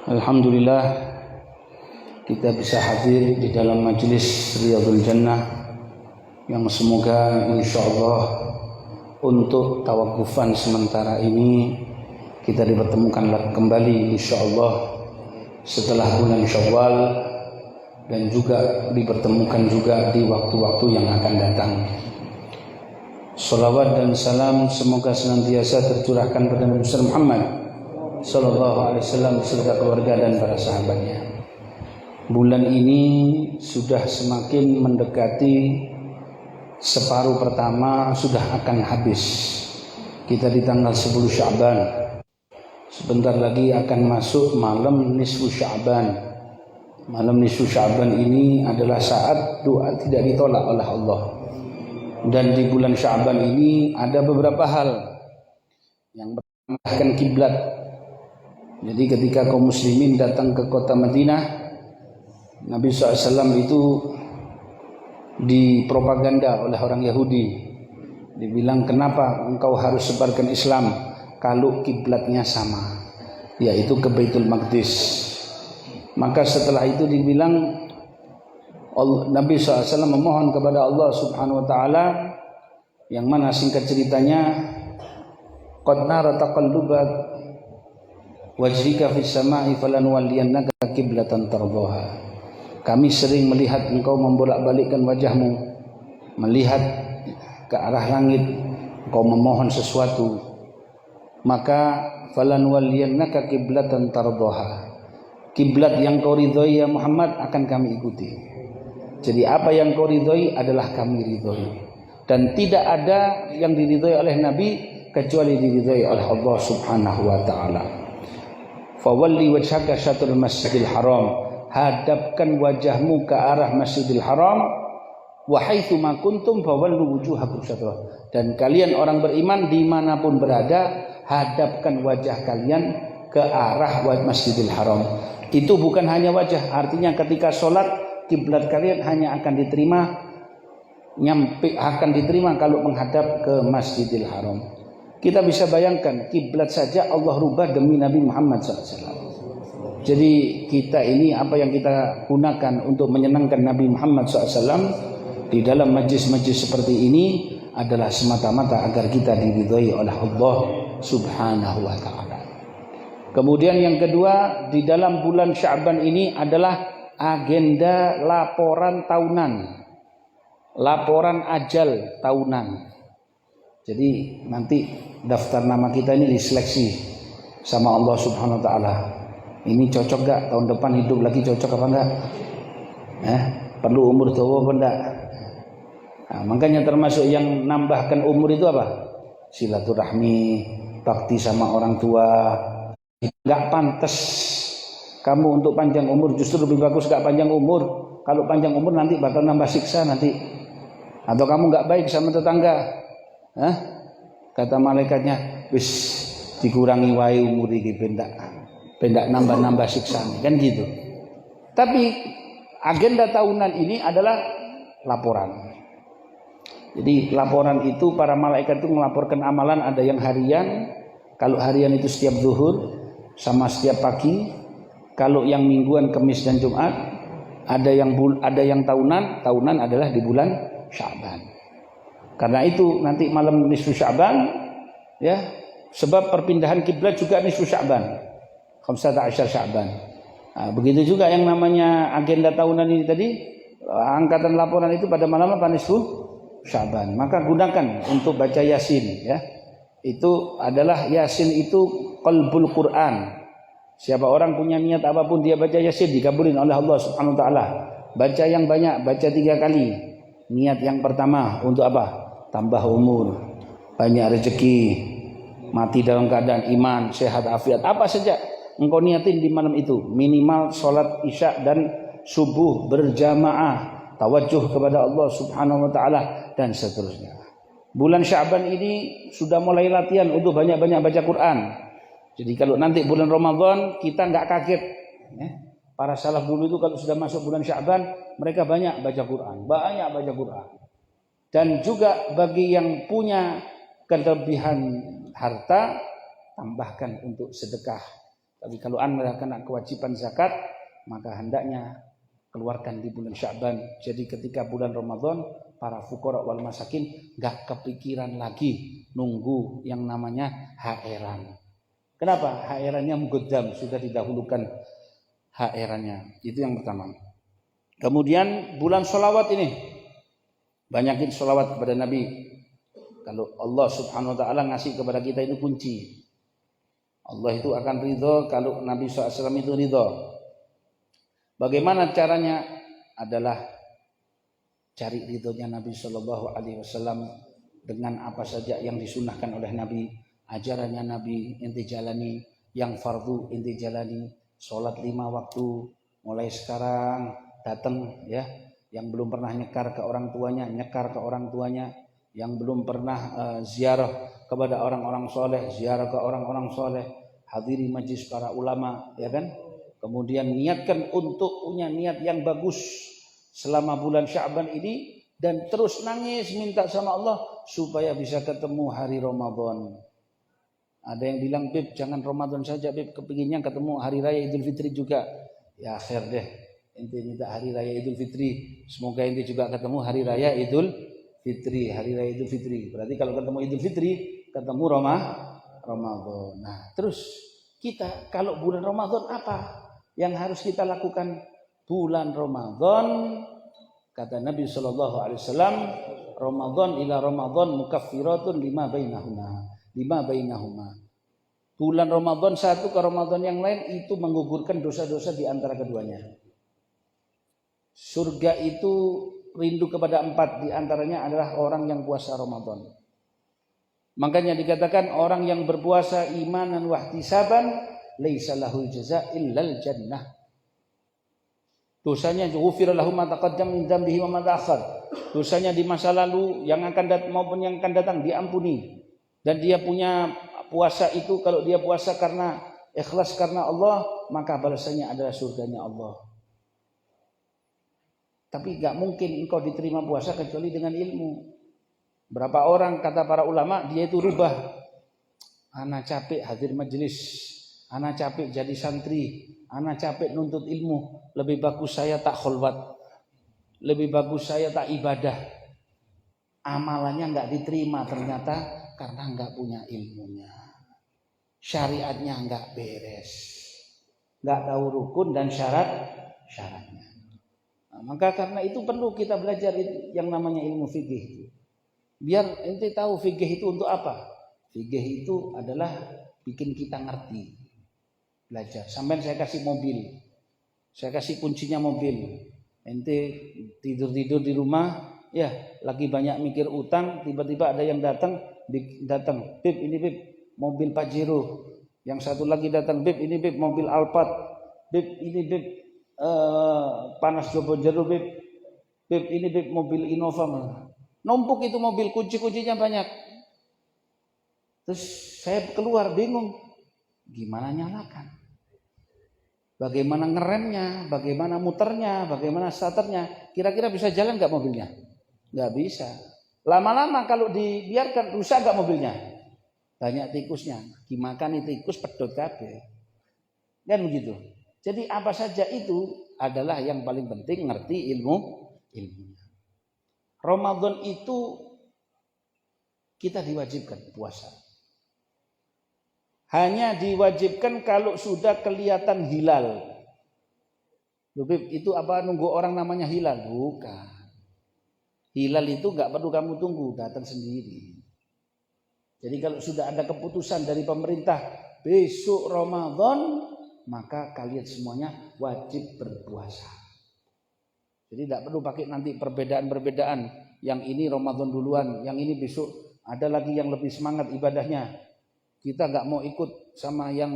Alhamdulillah kita bisa hadir di dalam majelis Riyadhul Jannah yang semoga insyaallah untuk tawakufan sementara ini kita dipertemukan kembali insyaallah setelah bulan Syawal dan juga dipertemukan juga di waktu-waktu yang akan datang. Salawat dan salam semoga senantiasa tercurahkan kepada Nabi Muhammad sallallahu alaihi wasallam beserta keluarga dan para sahabatnya. Bulan ini sudah semakin mendekati separuh pertama, sudah akan habis. Kita di tanggal 10 Sya'ban. Sebentar lagi akan masuk malam nisfu Sya'ban. Malam nisfu Sya'ban ini adalah saat doa tidak ditolak oleh Allah. Dan di bulan Sya'ban ini ada beberapa hal yang berkaitan kiblat. Jadi ketika kaum muslimin datang ke kota Madinah, Nabi SAW itu dipropaganda oleh orang Yahudi. Dibilang, kenapa engkau harus sebarkan Islam kalau kiblatnya sama, yaitu ke Baitul Maqdis. Maka setelah itu dibilang, Nabi SAW memohon kepada Allah Subhanahu Wa Taala, yang mana singkat ceritanya, qad nara taqallubat wajhika fis sama'i falanwalliyannaka qiblatan tardhaha. Kami sering melihat engkau membolak-balikkan wajahmu, melihat ke arah langit, engkau memohon sesuatu, maka falanwalliyannaka qiblatan tardhaha. Kiblat yang kau ridhoi ya Muhammad akan kami ikuti. Jadi apa yang kau ridhoi adalah kami ridhoi. Dan tidak ada yang diridhoi oleh Nabi kecuali diridhoi oleh Allah Subhanahu Wa Taala. Fawalli wajhaka syatrul Masjidil Haram, hadapkan wajahmu ke arah Masjidil Haram, wa haitsu ma kuntum fawallu wujuhakum syatrah. Dan kalian orang beriman dimanapun berada, hadapkan wajah kalian ke arah Masjidil Haram. Itu bukan hanya wajah, artinya ketika sholat kiblat kalian hanya akan diterima kalau menghadap ke Masjidil Haram. Kita bisa bayangkan kiblat saja Allah rubah demi Nabi Muhammad SAW. Jadi kita ini apa yang kita gunakan untuk menyenangkan Nabi Muhammad SAW di dalam majlis-majlis seperti ini adalah semata-mata agar kita diridhai oleh Allah Subhanahu Wa Taala. Kemudian yang kedua, di dalam bulan Sya'ban ini adalah agenda laporan tahunan, laporan ajal tahunan. Jadi nanti daftar nama kita ini diseleksi sama Allah Subhanahu Wa Taala. Ini cocok gak tahun depan hidup lagi, cocok apa enggak? Perlu umur tua apa enggak? Nah, makanya termasuk yang nambahkan umur itu apa? Silaturahmi, bakti sama orang tua. Enggak pantas kamu untuk panjang umur, justru lebih bagus gak panjang umur. Kalau panjang umur nanti bakal nambah siksa nanti. Atau kamu enggak baik sama tetangga. Kata malaikatnya, wis dikurangi wae umur iki pendak nambah-nambah siksa, kan gitu. Tapi agenda tahunan ini adalah laporan. Jadi laporan itu para malaikat itu melaporkan amalan, ada yang harian. Kalau harian itu setiap zuhur sama setiap pagi. Kalau yang mingguan Kamis dan Jumat. Ada yang tahunan adalah di bulan Sya'ban. Karena itu nanti malam nisfu Sya'ban, ya, sebab perpindahan kiblat juga nisfu Sya'ban, 15 Sya'ban. Nah, begitu juga yang namanya agenda tahunan ini tadi, angkatan laporan itu pada malam apa nisfu Sya'ban. Maka gunakan untuk baca Yasin, ya. Itu adalah Yasin itu qalbul Quran. Siapa orang punya niat apapun dia baca Yasin dikabulin oleh Allah Subhanahu Wa Taala. Baca yang banyak, baca 3 kali. Niat yang pertama untuk apa? Tambah umur, banyak rezeki, mati dalam keadaan iman, sehat afiat, apa saja engkau niatin di malam itu. Minimal sholat isya dan subuh berjamaah, tawajuh kepada Allah Subhanahu Wa Taala dan seterusnya. Bulan Sya'ban ini sudah mulai latihan untuk banyak-banyak baca Quran. Jadi kalau nanti bulan Ramadan kita nggak kaget. Para salaf dulu itu kalau sudah masuk bulan Sya'ban mereka banyak baca Quran, Dan juga bagi yang punya kelebihan harta, tambahkan untuk sedekah. Tapi kalau Anda kena kewajiban zakat, maka hendaknya keluarkan di bulan Sya'ban. Jadi ketika bulan Ramadan, para fuqara wal masakin enggak kepikiran lagi nunggu yang namanya HR-an. Kenapa? HR-nya muqaddam, sudah didahulukan HR-nya. Itu yang pertama. Kemudian bulan sholawat ini, banyakin sholawat kepada Nabi. Kalau Allah Subhanahu wa ta'ala ngasih kepada kita itu kunci. Allah itu akan ridho kalau Nabi SAW itu ridho. Bagaimana caranya? Adalah cari ridhonya Nabi SAW dengan apa saja yang disunahkan oleh Nabi. Ajarannya Nabi inti jalani, yang fardu inti jalani. Sholat 5 waktu mulai sekarang datang ya. Yang belum pernah nyekar ke orang tuanya, nyekar ke orang tuanya. Yang belum pernah ziarah kepada orang-orang soleh, ziarah ke orang-orang soleh, hadiri majlis para ulama, ya kan? Kemudian niatkan untuk punya niat yang bagus selama bulan Sya'ban ini dan terus nangis minta sama Allah supaya bisa ketemu hari Ramadan. Ada yang bilang, Bib, jangan Ramadan saja, Bib, kepinginnya ketemu hari raya Idul Fitri juga. Ya akhir deh, ente minta hari raya Idul Fitri, semoga ente juga ketemu hari raya Idul Fitri, hari raya Idul Fitri. Berarti kalau ketemu Idul Fitri, ketemu Ramadan. Nah, terus kita kalau bulan Ramadan apa yang harus kita lakukan? Bulan Ramadan, kata Nabi SAW, Ramadan ila Ramadan mukaffiratun lima bainahuma. Bulan Ramadan satu ke Ramadan yang lain itu menggugurkan dosa-dosa di antara keduanya. Surga itu rindu kepada 4, di antaranya adalah orang yang puasa Ramadan. Makanya dikatakan orang yang berpuasa imanan wahtisaban laisa lahul jaza illal jannah. Dosanya ghufira lahu ma taqaddam min dzambihi wa ma ta'akhkhar. Dosanya di masa lalu yang akan datang maupun yang akan datang diampuni. Dan dia punya puasa itu, kalau dia puasa karena ikhlas karena Allah, maka balasannya adalah surganya Allah. Tapi gak mungkin engkau diterima puasa kecuali dengan ilmu. Berapa orang kata para ulama dia itu rubah. Ana capek hadir majelis, ana capek jadi santri, ana capek nuntut ilmu. Lebih bagus saya tak kholwat, lebih bagus saya tak ibadah. Amalannya gak diterima ternyata karena gak punya ilmunya. Syariatnya gak beres, gak tahu rukun dan syaratnya. Nah, maka karena itu perlu kita belajar yang namanya ilmu fikih. Biar ente tahu fikih itu untuk apa. Fikih itu adalah bikin kita ngerti. Belajar. Sampai saya kasih mobil, saya kasih kuncinya mobil. Ente tidur-tidur di rumah, ya lagi banyak mikir utang, tiba-tiba ada yang datang, Bib ini Bib mobil Pajero. Yang satu lagi datang, Bib ini Bib mobil Alphard. Bib ini Bib panas jopo jeru, Bib ini Bib mobil Innova. Numpuk itu mobil, kunci-kuncinya banyak. Terus saya keluar bingung, gimana nyalakan, bagaimana ngeremnya, bagaimana muternya, bagaimana starternya. Kira-kira bisa jalan gak mobilnya? Gak bisa. Lama-lama kalau dibiarkan rusak gak mobilnya? Banyak tikusnya, dimakan tikus pedot kabeh. Kan begitu. Jadi apa saja itu adalah yang paling penting ngerti ilmunya. Ramadan itu kita diwajibkan puasa. Hanya diwajibkan kalau sudah kelihatan hilal. Bib, itu apa nunggu orang namanya hilal? Bukan. Hilal itu gak perlu kamu tunggu, datang sendiri. Jadi kalau sudah ada keputusan dari pemerintah besok Ramadan, maka kalian semuanya wajib berpuasa. Jadi tidak perlu pakai nanti perbedaan-perbedaan. Yang ini Ramadan duluan, yang ini besok. Ada lagi yang lebih semangat ibadahnya. Kita nggak mau ikut sama yang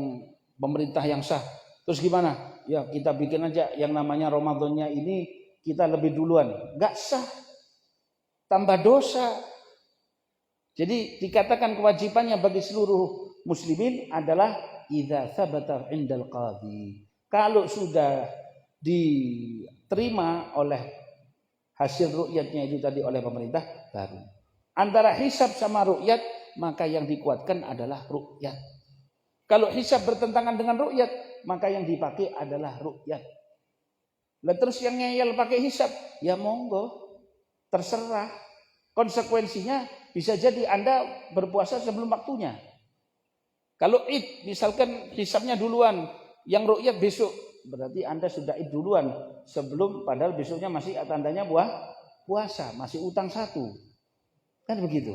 pemerintah yang sah. Terus gimana? Ya kita bikin aja yang namanya Ramadannya ini kita lebih duluan. Nggak sah. Tambah dosa. Jadi dikatakan kewajibannya bagi seluruh muslimin adalah idza tsabata indal qadhi. Kalau sudah diterima oleh hasil ru'yatnya itu tadi oleh pemerintah, baru antara hisab sama ru'yat, maka yang dikuatkan adalah ru'yat. Kalau hisab bertentangan dengan ru'yat, maka yang dipakai adalah ru'yat. Lah terus yang ngeyel pakai hisab, ya monggo, terserah. Konsekuensinya bisa jadi Anda berpuasa sebelum waktunya. Kalau Id, misalkan hisabnya duluan, yang ru'yat besok, berarti Anda sudah Id duluan sebelum, padahal besoknya masih tandanya puasa, masih utang 1. Kan begitu.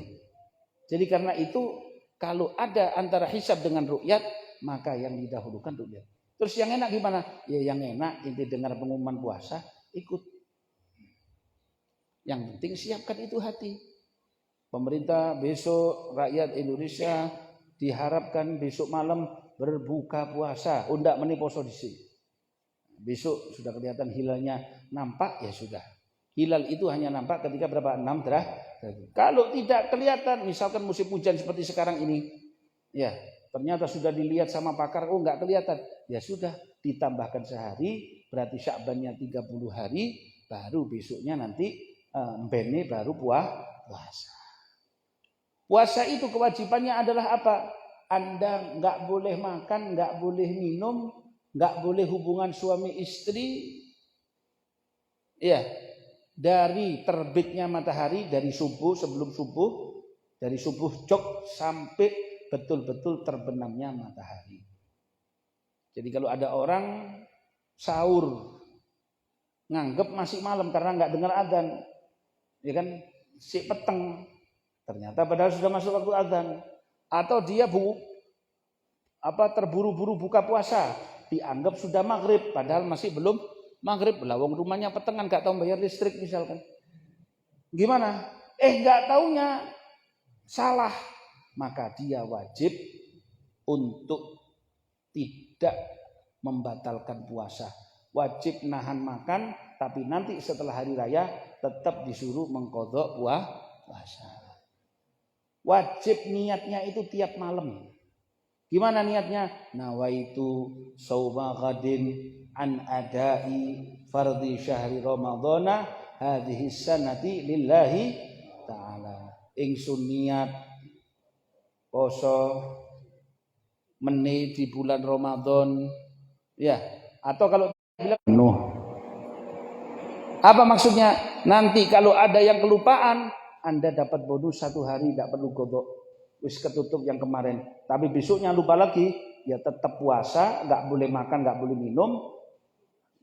Jadi karena itu kalau ada antara hisab dengan ru'yat, maka yang didahulukan ru'yat. Terus yang enak gimana? Ya yang enak inti dengar pengumuman puasa, ikut. Yang penting siapkan itu hati. Pemerintah besok, rakyat Indonesia diharapkan besok malam berbuka puasa. Undak meni poso dhisik. Besok sudah kelihatan hilalnya nampak, ya sudah. Hilal itu hanya nampak ketika berapa? 6 derajat. Kalau tidak kelihatan, misalkan musim hujan seperti sekarang ini, ya ternyata sudah dilihat sama pakar, oh nggak kelihatan, ya sudah ditambahkan sehari, berarti Sya'bannya 30 hari, baru besoknya nanti mbene baru puasa. Puasa itu kewajibannya adalah apa? Anda nggak boleh makan, nggak boleh minum, nggak boleh hubungan suami istri, ya. Dari terbitnya matahari, dari subuh, sebelum subuh, dari subuh jog sampai betul-betul terbenamnya matahari. Jadi kalau ada orang sahur nganggep masih malam karena nggak dengar adzan, ya kan, si peteng, ternyata padahal sudah masuk waktu adzan. Atau dia terburu-buru buka puasa, dianggap sudah maghrib, padahal masih belum maghrib. Lawang rumahnya petengan, gak tahu bayar listrik misalkan. Gimana? Gak taunya salah. Maka dia wajib untuk tidak membatalkan puasa. Wajib nahan makan, tapi nanti setelah hari raya tetap disuruh mengqadha puasa. Wajib niatnya itu tiap malam. Gimana niatnya? Nawaitu shauma ghadin an adai fardhi syahri ramadhana hadhihi sanati lillahi ta'ala. Ingsun niat poso meni di bulan Ramadan, ya. Atau kalau bilang penuh, apa maksudnya? Nanti kalau ada yang kelupaan, Anda dapat bonus 1 hari, tidak perlu godok, wis ketutup yang kemarin. Tapi besoknya lupa lagi, ya tetap puasa, nggak boleh makan, nggak boleh minum.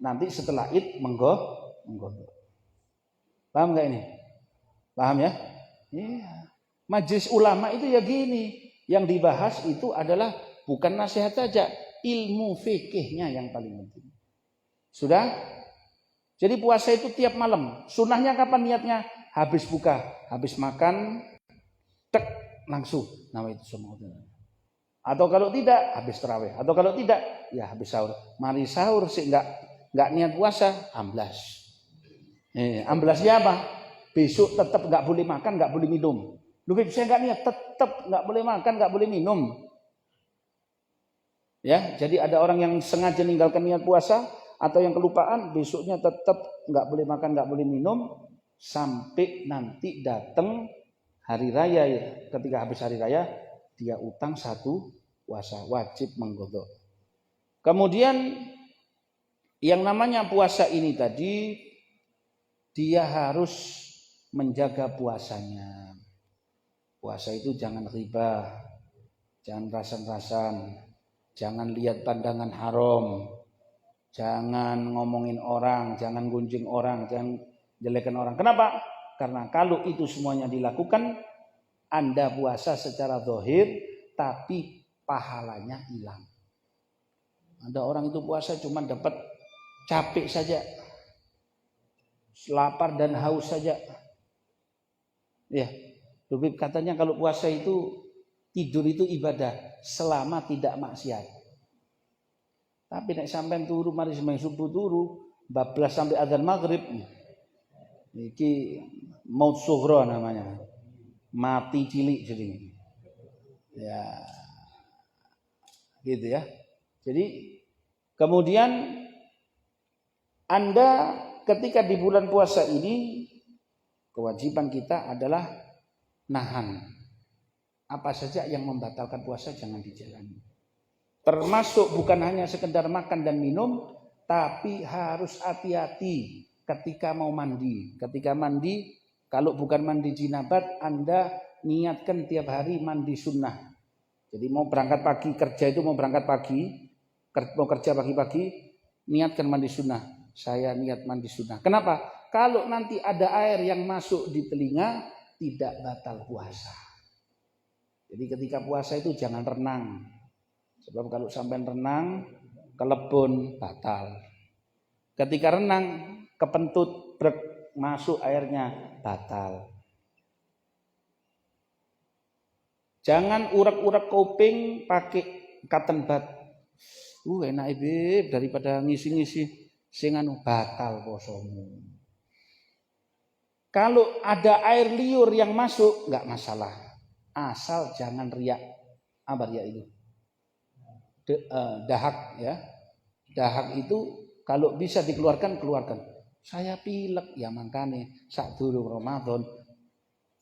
Nanti setelah Id menggodok. Paham nggak ini? Paham ya? Iya. Majelis ulama itu ya gini, yang dibahas itu adalah bukan nasihat saja, ilmu fikihnya yang paling penting. Sudah? Jadi puasa itu tiap malam. Sunnahnya kapan niatnya? Habis buka, habis makan, tek langsung. Nama itu semua. Atau kalau tidak, habis tarawih. Atau kalau tidak, ya habis sahur. Mari sahur sih nggak niat puasa, amblas. Amblasnya apa? Besok tetap nggak boleh makan, nggak boleh minum. Lu saya nggak niat, tetap nggak boleh makan, nggak boleh minum. Ya, jadi ada orang yang sengaja meninggalkan niat puasa atau yang kelupaan, besoknya tetap nggak boleh makan, nggak boleh minum sampai nanti datang hari raya ya. Ketika habis hari raya, dia utang 1 puasa, wajib menggodok. Kemudian yang namanya puasa ini tadi, dia harus menjaga puasanya. Puasa itu jangan riba, jangan rasan-rasan, jangan lihat pandangan haram, jangan ngomongin orang, jangan gunjing orang, jangan jelekan orang. Kenapa? Karena kalau itu semuanya dilakukan, Anda puasa secara zahir, tapi pahalanya hilang. Ada orang itu puasa cuma dapat capek saja, lapar dan haus saja. Ya, Habib katanya kalau puasa itu tidur itu ibadah selama tidak maksiat. Tapi nek sampean turu mari sembahyang subuh turu, bablas sampai adzan maghrib. Iki maut sughra namanya. Mati cilik jadi. Ya. Gitu ya. Jadi kemudian Anda ketika di bulan puasa ini, kewajiban kita adalah nahan. Apa saja yang membatalkan puasa jangan dijalani. Termasuk bukan hanya sekedar makan dan minum, tapi harus hati-hati ketika mau mandi. Ketika mandi, kalau bukan mandi jinabat, Anda niatkan tiap hari mandi sunnah. Jadi mau berangkat pagi, kerja itu mau berangkat pagi, mau kerja pagi-pagi, niatkan mandi sunnah. Saya niat mandi sunnah. Kenapa? Kalau nanti ada air yang masuk di telinga, tidak batal puasa. Jadi ketika puasa itu jangan renang. Sebab kalau sampai renang, kelebon, batal. Ketika renang, kepentut, masuk airnya, batal. Jangan urak-urak kuping pakai cotton bud. Enak beb, daripada ngisi-ngisi sing anu, batal posomu. Kalau ada air liur yang masuk, enggak masalah. Asal jangan riak. Apa riak itu? Dahak ya. Dahak itu kalau bisa dikeluarkan, keluarkan. Saya pilek ya, makanya sak durung Ramadan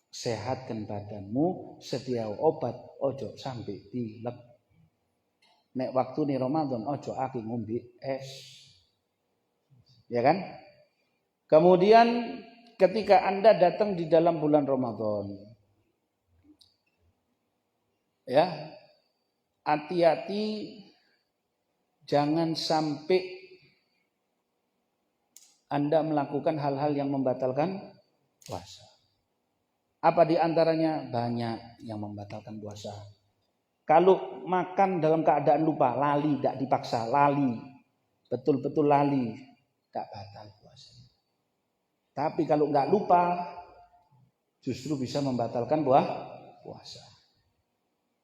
sehatkan badanmu, sedia obat, ojo sampai pilek. Nek waktu nih Ramadan ojo aki ngombe es. Ya kan? Kemudian ketika Anda datang di dalam bulan Ramadan, ya, hati-hati jangan sampai Anda melakukan hal-hal yang membatalkan puasa. Apa di antaranya? Banyak yang membatalkan puasa. Kalau makan dalam keadaan lupa, lali, tidak dipaksa, lali, betul-betul lali, tidak batal puasa. Tapi kalau nggak lupa, justru bisa membatalkan puasa.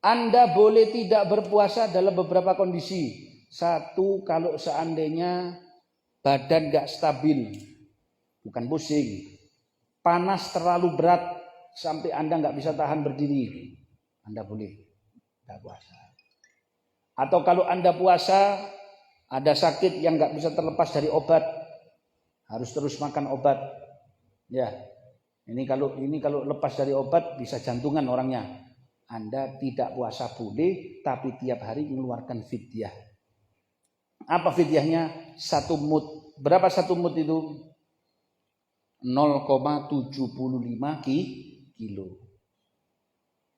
Anda boleh tidak berpuasa dalam beberapa kondisi. Satu, kalau seandainya badan nggak stabil, bukan pusing, panas terlalu berat sampai Anda nggak bisa tahan berdiri, Anda boleh nggak puasa. Atau kalau Anda puasa, ada sakit yang nggak bisa terlepas dari obat, harus terus makan obat. Ya, ini kalau lepas dari obat bisa jantungan orangnya. Anda tidak puasa boleh, tapi tiap hari mengeluarkan fidyah. Apa fidyahnya? 1 mud. Berapa 1 mud itu? 0,75 kilo.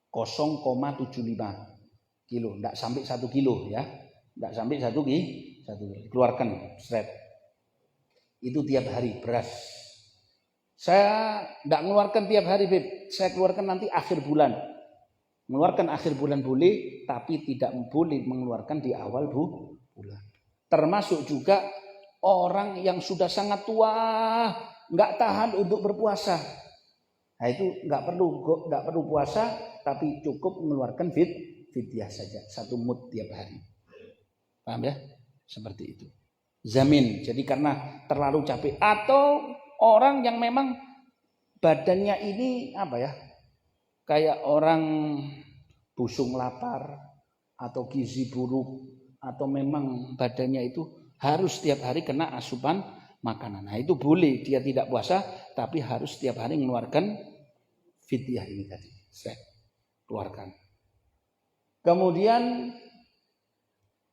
0,75 kilo. Tidak sampai 1 kilo ya. Tidak sampai 1 kilo. Keluarkan seret. Itu tiap hari beras. Saya tidak mengeluarkan tiap hari, Beb. Saya keluarkan nanti akhir bulan. Mengeluarkan akhir bulan boleh, tapi tidak boleh mengeluarkan di awal bulan. Termasuk juga orang yang sudah sangat tua, nggak tahan untuk berpuasa. Nah itu nggak perlu puasa, tapi cukup mengeluarkan fidyah saja, 1 mud tiap hari. Paham ya? Seperti itu. Zamin. Jadi karena terlalu capek atau orang yang memang badannya ini apa ya? Kayak orang busung lapar atau gizi buruk atau memang badannya itu harus setiap hari kena asupan makanan. Nah itu boleh dia tidak puasa tapi harus setiap hari mengeluarkan fidyah ini tadi. Keluarkan. Kemudian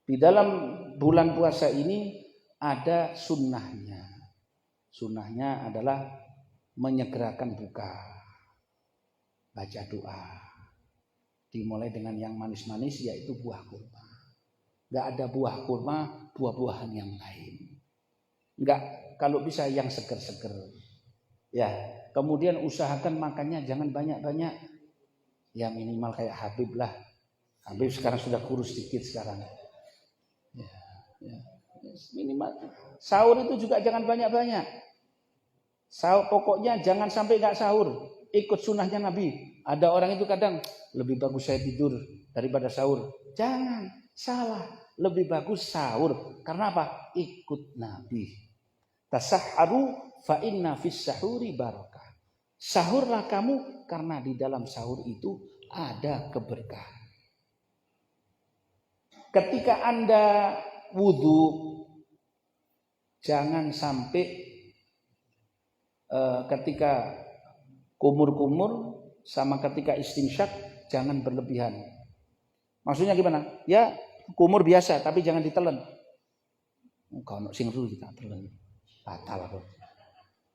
di dalam bulan puasa ini ada sunnahnya. Sunnahnya adalah menyegerakan buka. Baca doa. Dimulai dengan yang manis-manis yaitu buah kurma. Gak ada buah kurma, buah-buahan yang lain. Gak, kalau bisa yang seger-seger. Ya, kemudian usahakan makannya jangan banyak-banyak. Ya minimal kayak Habib lah. Habib sekarang sudah kurus sedikit sekarang. Ya. Minimal. Sahur itu juga jangan banyak-banyak. Sahur pokoknya jangan sampai gak sahur. Ikut sunnahnya Nabi. Ada orang itu kadang lebih bagus saya tidur daripada sahur. Jangan, salah. Lebih bagus sahur. Karena apa? Ikut Nabi. Tasahharu fa inna fis sahuri barakah. Sahurlah kamu karena di dalam sahur itu ada keberkahan. Ketika Anda wudu, jangan sampai ketika kumur-kumur sama ketika istinsyak jangan berlebihan. Maksudnya gimana? Ya kumur biasa tapi jangan ditelen. Kalau sing ru kita telen batal aku.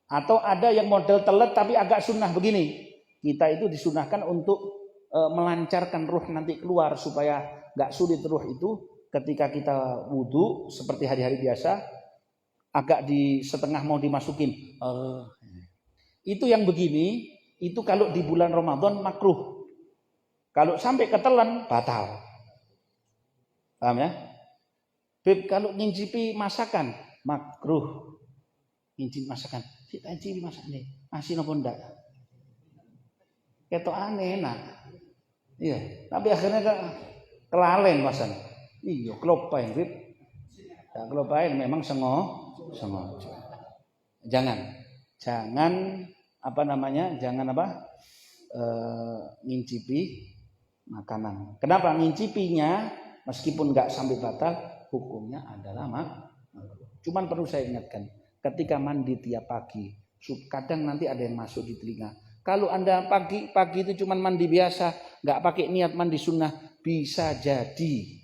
Atau ada yang model telet tapi agak sunnah begini. Kita itu disunahkan untuk melancarkan ruh nanti keluar supaya nggak sulit ruh itu ketika kita wudhu seperti hari-hari biasa agak di setengah mau dimasukin. Itu yang begini itu kalau di bulan Ramadan makruh. Kalau sampai ketelan batal. Paham ya? Beb, kalau ngincipi masakan makruh. Ngincipi masakan. Kita ngincipi masakan nih. Masih nopo ndak? Ketok aneh enak. Iya, tapi akhirnya kelalen masan. Iya, kelopain, Beb. Ya, kelopain memang sengaja. Jangan apa namanya? Jangan apa? Ngincipi makanan. Kenapa ngincipinya meskipun nggak sampai batal, hukumnya adalah makruh. Cuman perlu saya ingatkan, ketika mandi tiap pagi, kadang nanti ada yang masuk di telinga. Kalau Anda pagi itu cuman mandi biasa, nggak pakai niat mandi sunnah, bisa jadi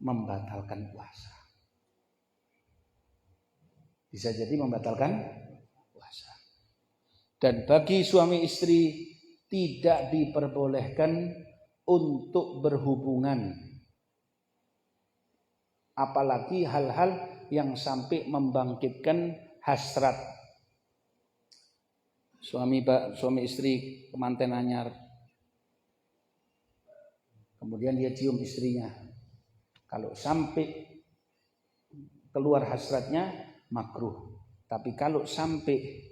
membatalkan puasa. Bisa jadi membatalkan puasa. Dan bagi suami istri tidak diperbolehkan untuk berhubungan. Apalagi hal-hal yang sampai membangkitkan hasrat. Suami istri kemanten anyar. Kemudian dia cium istrinya. Kalau sampai keluar hasratnya makruh. Tapi kalau sampai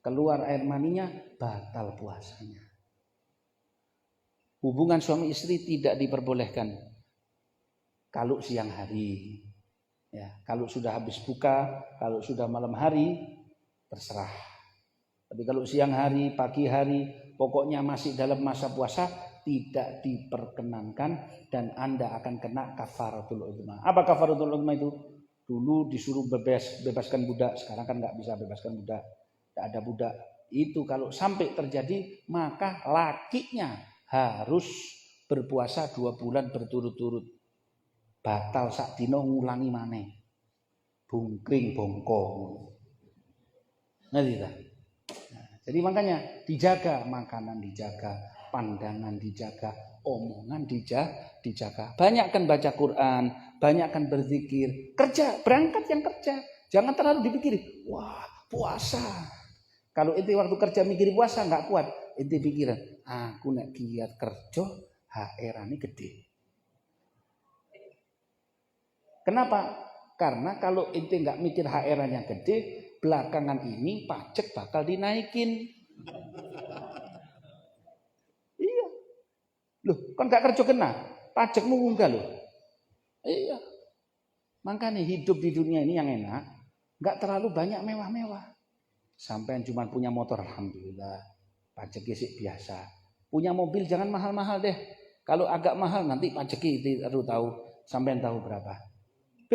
keluar air maninya batal puasanya. Hubungan suami istri tidak diperbolehkan kalau siang hari. Ya, kalau sudah habis buka, kalau sudah malam hari terserah. Tapi kalau siang hari, pagi hari, pokoknya masih dalam masa puasa tidak diperkenankan dan Anda akan kena kafaratul uzma. Apa kafaratul uzma itu? Dulu disuruh bebaskan budak, sekarang kan nggak bisa bebaskan budak, nggak ada budak. Itu kalau sampai terjadi maka lakinya harus berpuasa 2 bulan berturut-turut. Batal sak dina ngulangi maneh. Bungkring bongko. Ngerti tak? Nah, jadi makanya dijaga makanan, dijaga pandangan, dijaga omongan, dijaga. Banyakkan baca Quran, banyakkan berzikir, kerja, berangkat yang kerja. Jangan terlalu dipikir, wah puasa. Kalau itu waktu kerja mikir puasa nggak kuat, itu pikiran, aku nek giat kerja, HR-ane gede. Kenapa? Karena kalau ente nggak mikir HR-nya gede, belakangan ini pajak bakal dinaikin. Iya. Loh, kan nggak kerja kena, pajakmu munggah loh. Iya. Makanya hidup di dunia ini yang enak, nggak terlalu banyak mewah-mewah. Sampai cuma punya motor, alhamdulillah, pajaknya sih biasa. Punya mobil jangan mahal-mahal deh. Kalau agak mahal nanti pajaknya itu tahu, sampai tahu berapa.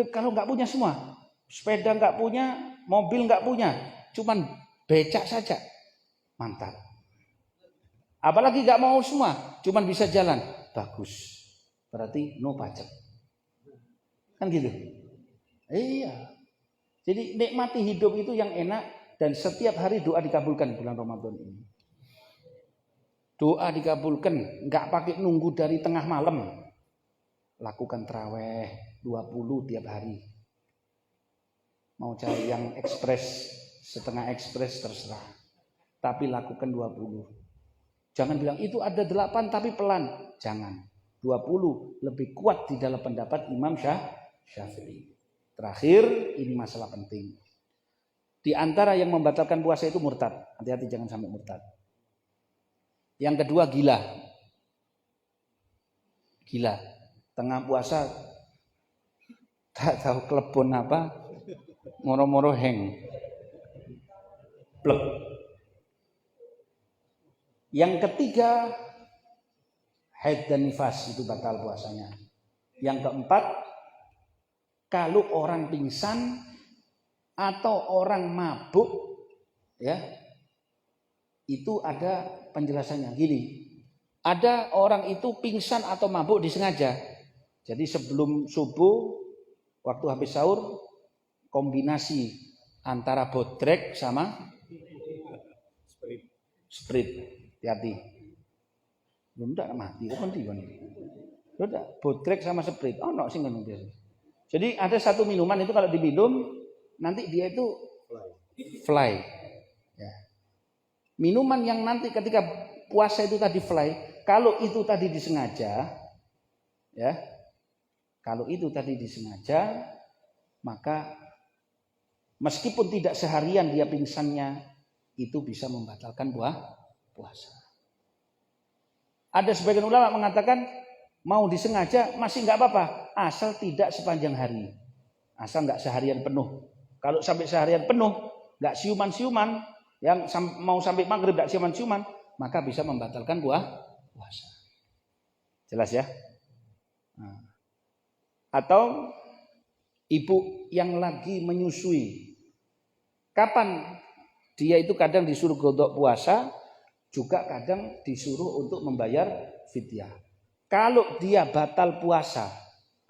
Kalau nggak punya semua, sepeda nggak punya, mobil nggak punya, cuman becak saja, mantap. Apalagi nggak mau semua, cuman bisa jalan, bagus. Berarti no pajak, kan gitu. Iya. Jadi nikmati hidup itu yang enak dan setiap hari doa dikabulkan bulan Ramadan ini. Doa dikabulkan, nggak pakai nunggu dari tengah malam. Lakukan taraweh 20 tiap hari. Mau cari yang ekspres, setengah ekspres terserah. Tapi lakukan 20. Jangan bilang itu ada 8 tapi pelan. Jangan. 20 lebih kuat di dalam pendapat Imam Syafi'i. Terakhir, ini masalah penting. Di antara yang membatalkan puasa itu murtad. Hati-hati jangan sampai murtad. Yang kedua gila. Gila. Tengah puasa tak tahu klepon apa, moro-moro heng. Plek. Yang ketiga haid dan nifas itu batal puasanya. Yang keempat, kalau orang pingsan atau orang mabuk, ya, itu ada penjelasannya. Gini, ada orang itu pingsan atau mabuk disengaja. Jadi sebelum subuh, waktu habis sahur, kombinasi antara bodrek sama sprit. Hati-hati. Belum tak mati, kok mati kan? Udah, bodrek sama sprit. Oh, no, sih ngono biasa. Jadi ada satu minuman itu kalau diminum nanti dia itu fly. Ya. Minuman yang nanti ketika puasa itu tadi fly, kalau itu tadi disengaja, ya, kalau itu tadi disengaja, maka meskipun tidak seharian dia pingsannya, itu bisa membatalkan puasa. Ada sebagian ulama mengatakan mau disengaja masih nggak apa-apa, asal tidak sepanjang hari, asal nggak seharian penuh. Kalau sampai seharian penuh, nggak siuman-siuman, yang mau sampai maghrib nggak siuman-siuman, maka bisa membatalkan puasa. Jelas ya? Nah. Atau ibu yang lagi menyusui, kapan dia itu kadang disuruh godok puasa, juga kadang disuruh untuk membayar fidyah. Kalau dia batal puasa,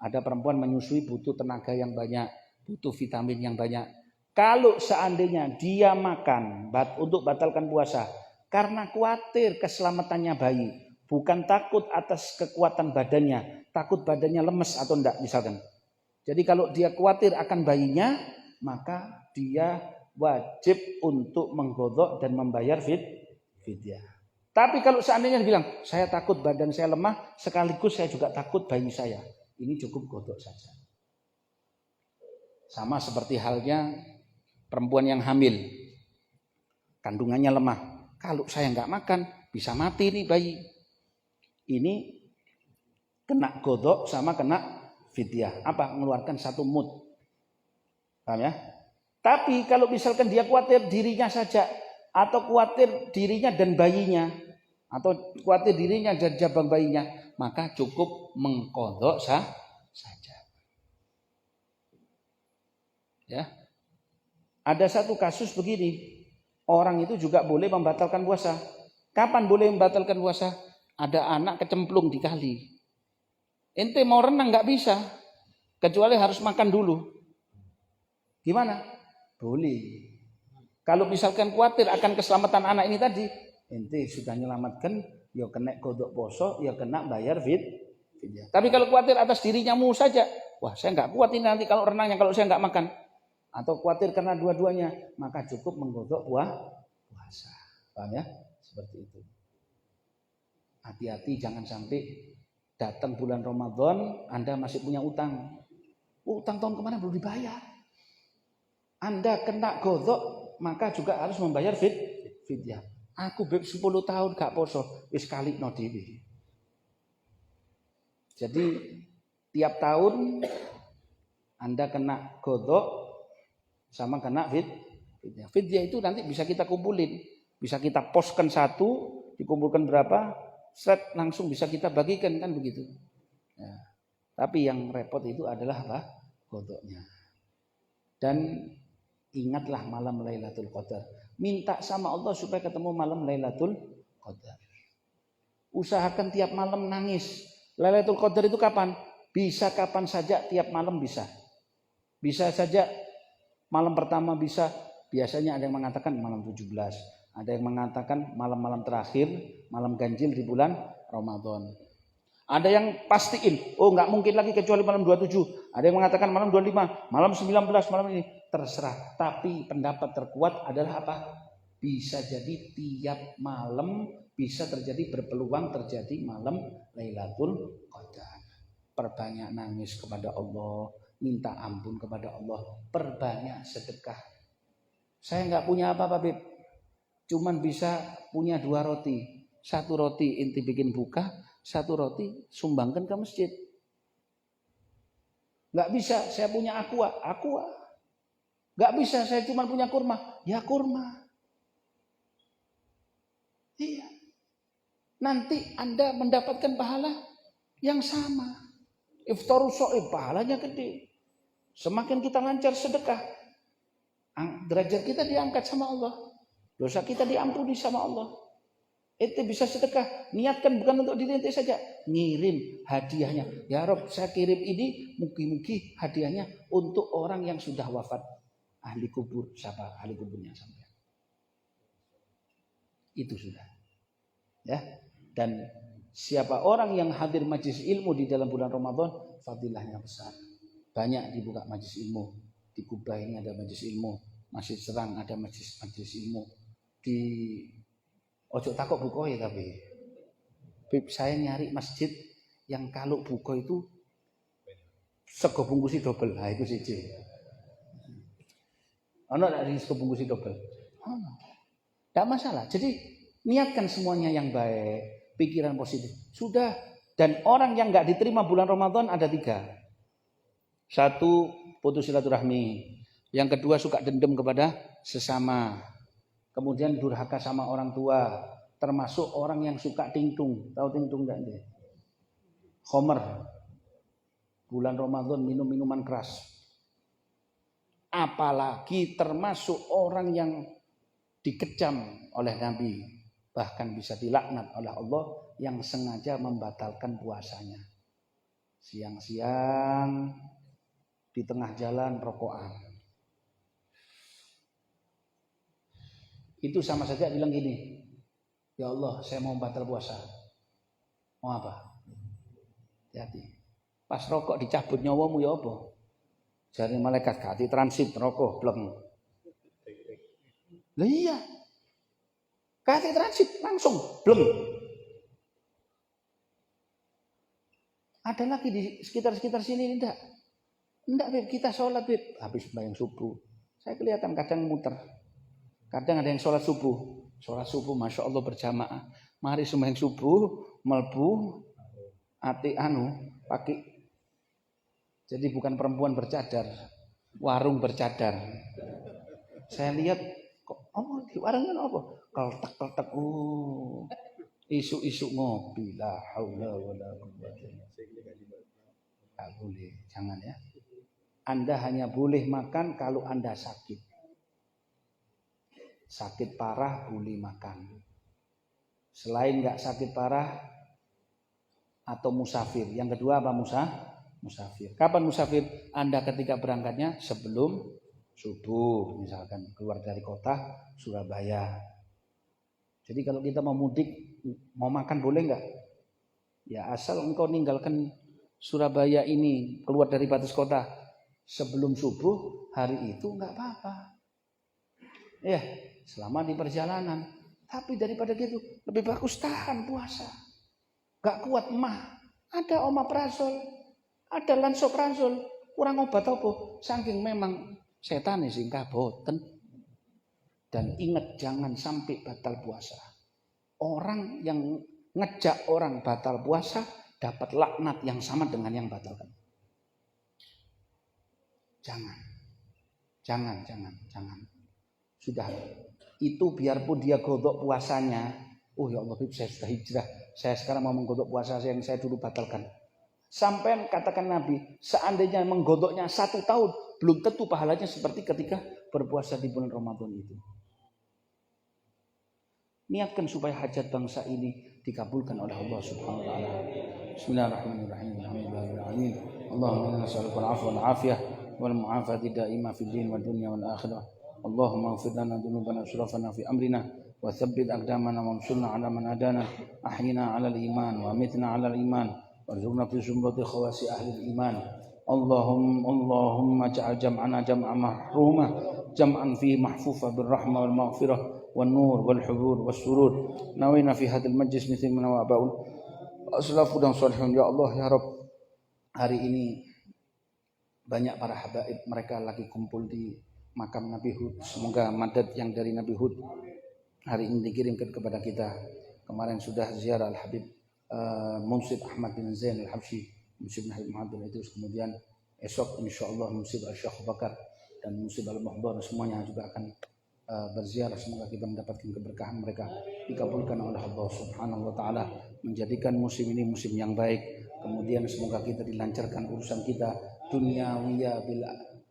ada perempuan menyusui butuh tenaga yang banyak, butuh vitamin yang banyak. Kalau seandainya dia makan untuk batalkan puasa karena khawatir keselamatannya bayi, bukan takut atas kekuatan badannya, takut badannya lemes atau enggak misalkan. Jadi kalau dia khawatir akan bayinya, maka dia wajib untuk menggodok dan membayar fidyah. Tapi kalau seandainya bilang, saya takut badan saya lemah, sekaligus saya juga takut bayi saya, ini cukup godok saja. Sama seperti halnya perempuan yang hamil, kandungannya lemah. Kalau saya nggak makan, bisa mati nih bayi. Ini kena godok sama kena fidyah. Apa? Mengeluarkan satu mud. Paham ya? Tapi kalau misalkan dia khawatir dirinya saja, atau khawatir dirinya dan bayinya, atau khawatir dirinya dan jabang bayinya, maka cukup mengkodok saja. Ya, ada satu kasus begini, orang itu juga boleh membatalkan puasa. Kapan boleh membatalkan puasa? Ada anak kecemplung di kali. Ente mau renang nggak bisa, kecuali harus makan dulu. Gimana? Boleh. Kalau misalkan khawatir akan keselamatan anak ini tadi, ente sudah menyelamatkan, ya kena kodok poso, ya kena bayar fidyah. Tapi kalau khawatir atas dirinya mu saja, wah saya nggak kuat ini nanti kalau renangnya kalau saya nggak makan, atau khawatir karena dua-duanya, maka cukup menggodok puasa. Paham ya? Seperti itu. Hati-hati jangan sampai datang bulan Ramadan, Anda masih punya utang. Utang tahun kemarin belum dibayar. Anda kena godok, maka juga harus membayar fidyah. Aku 10 tahun gak poso, wis kali no dhewe. Jadi tiap tahun Anda kena godok sama kena fidyah. Fidyah itu nanti bisa kita kumpulin, bisa kita poskan satu, dikumpulkan berapa, set langsung bisa kita bagikan kan begitu. Ya. Tapi yang repot itu adalah apa? Godoknya. Dan ingatlah malam Lailatul Qadar. Minta sama Allah supaya ketemu malam Lailatul Qadar. Usahakan tiap malam nangis. Lailatul Qadar itu kapan? Bisa kapan saja, tiap malam bisa. Bisa saja malam pertama bisa. Biasanya ada yang mengatakan malam 17. Ada yang mengatakan malam-malam terakhir, malam ganjil di bulan Ramadan. Ada yang pastiin, oh nggak mungkin lagi kecuali malam 27. Ada yang mengatakan malam 25, malam 19, malam ini. Terserah. Tapi pendapat terkuat adalah apa? Bisa jadi tiap malam bisa terjadi, berpeluang terjadi malam Lailatul Qadar. Perbanyak nangis kepada Allah, minta ampun kepada Allah, perbanyak sedekah. Saya nggak punya apa-apa, Beb. Cuman bisa punya 2 roti. 1 roti inti bikin buka, 1 roti sumbangkan ke masjid. Nggak bisa, saya punya aqua. Nggak bisa, saya cuma punya kurma. Ya kurma. Iya. Nanti Anda mendapatkan pahala yang sama. Iftaru so'ib, pahalanya gede. Semakin kita lancar sedekah, derajat kita diangkat sama Allah. Dosa kita diampuni sama Allah. Ente bisa sedekah, niatkan bukan untuk diri ente saja, ngirim hadiahnya. Ya Rob, saya kirim ini, mugi-mugi hadiahnya untuk orang yang sudah wafat, ahli kubur, siapa ahli kuburnya sampai. Itu sudah. Ya. Dan siapa orang yang hadir majelis ilmu di dalam bulan Ramadan, fadilahnya besar. Banyak dibuka majelis ilmu. Di Kubah ini ada majelis ilmu, Masjid Serang ada majelis ilmu. Di ojo takut buka ya tapi. Saya nyari masjid yang kalau buka itu sego bungkusi double. Nah itu siji. Ono ndak sego bungkusi double? Ono. Tidak masalah. Jadi niatkan semuanya yang baik, pikiran positif. Sudah. Dan orang yang nggak diterima bulan Ramadan ada 3. 1, putus silaturahmi. Yang kedua, suka dendam kepada sesama. Kemudian durhaka sama orang tua. Termasuk orang yang suka tingtung. Tahu tingtung enggak? Khomer. Bulan Ramadan minum minuman keras. Apalagi termasuk orang yang dikecam oleh Nabi. Bahkan bisa dilaknat oleh Allah yang sengaja membatalkan puasanya. Siang-siang di tengah jalan rokokan. Itu sama saja bilang gini, ya Allah saya mau batal puasa. Mau apa? Hati-hati. Pas rokok dicabut nyawamu ya apa? Jari malaikat hati transit rokok bleng. Lah iya. Kaki transit langsung bleng. Ada lagi di sekitar sini enggak? Enggak, Beb, kita sholat, Beb. Habis sembahyang subuh. Saya kelihatan kadang muter. Kadang ada yang sholat subuh. Sholat subuh, Masya Allah berjamaah. Mari sembahyang subuh, melbu, ati pakai. Jadi bukan perempuan bercadar, warung bercadar. Saya lihat, kok di warung kan apa? Keltek. Isu-isu ngopi. La haula wala quwwata illa billah. Tak boleh, jangan ya. Anda hanya boleh makan kalau Anda sakit. Sakit parah boleh makan. Selain nggak sakit parah atau musafir. Yang kedua apa musafir? Kapan musafir? Anda ketika berangkatnya sebelum subuh. Misalkan keluar dari kota Surabaya. Jadi kalau kita mau mudik, mau makan boleh nggak? Ya asal engkau ninggalkan Surabaya ini, keluar dari batas kota sebelum subuh hari itu nggak apa-apa. Ya, selama di perjalanan. Tapi daripada gitu, lebih bagus tahan puasa. Gak kuat mah. Ada omeprazol, ada lansoprazol, kurang obat apa? Saking memang setan sing kaboten. Dan ingat jangan sampai batal puasa. Orang yang ngejak orang batal puasa dapat laknat yang sama dengan yang batalkan. Jangan. Sudah. Itu biarpun dia godok puasanya. Oh ya Allah, saya sudah hijrah. Saya sekarang mau menggodok puasa yang saya dulu batalkan. Sampai katakan Nabi, seandainya menggodoknya 1 tahun, belum tentu pahalanya seperti ketika berpuasa di bulan Ramadan itu. Niatkan supaya hajat bangsa ini dikabulkan oleh Allah Subhanahu wa taala. Bismillahirrahmanirrahim. Alhamdulillahirabbil Allahumma nas'aluka al-'afwa wal 'afiyah wal mu'afati daimah fid din wad dunya wal akhirah. Allahumma ighfir lana dhunubana surafana fi amrina wa tsabbit aqdamana wansurna 'ala man adana. Ahyina 'alal iman wa amitna 'alal iman warzuqna fi zumrati khawasi ahli iman. Allahumma ja'al jam'ana jam'an mahrumah jam'an fi mahfufa bir rahmah wal maghfirah والنور والحضور والسرور نوينا في هذا المجلس مثل ما واباul aslafu dan salihun. Ya Allah ya Rabb, hari ini banyak para habaib mereka lagi kumpul di makam Nabi Hud. Semoga madad yang dari Nabi Hud hari ini dikirimkan kepada kita. Kemarin sudah ziarah Al-Habib Munsib Ahmad bin Zain Al-Habsyi, Munsib Habib Muhammad itu. Kemudian esok insyaallah Munsib Al-Syekh Bakar dan Munsib Al-Muhdar semuanya juga akan berziarah. Semoga kita mendapatkan keberkahan mereka, dikabulkan oleh Allah Subhanahu wa taala, menjadikan musim ini musim yang baik. Kemudian semoga kita dilancarkan urusan kita duniawiya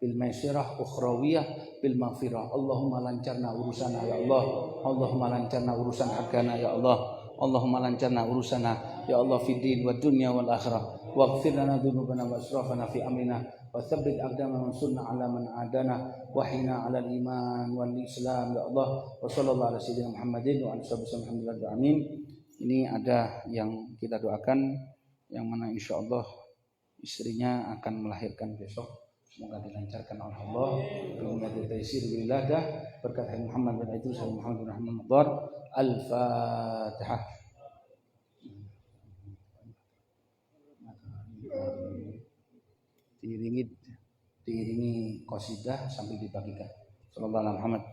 bil maisirah ukhrawiyah bil maghfirah. Allahumma lancarna urusana ya Allah. Allahumma lancarna urusan agama ya Allah. Allahumma lancarna urusana ya Allah fid din wad dunya wal akhirah. Waghfir lana dzunubana wa israfana fi amrina wa tsabbit aqdamana wansurna 'ala man adana wa hina 'alal iman wal islam ya Allah. Wa sallallahu ala sayyidina Muhammadin wa ala alihi wa amin. Ini ada yang kita doakan yang mana insyaallah istrinya akan melahirkan besok. Semoga dilancarkan oleh Allah. Berkat taysir bilillah berkat Muhammad bin Idris Muhammad bin Rahman Mudhar. Al-Fatihah. Diiringi qasidah sambil dibagikan. Sallallahu alaihi Muhammad.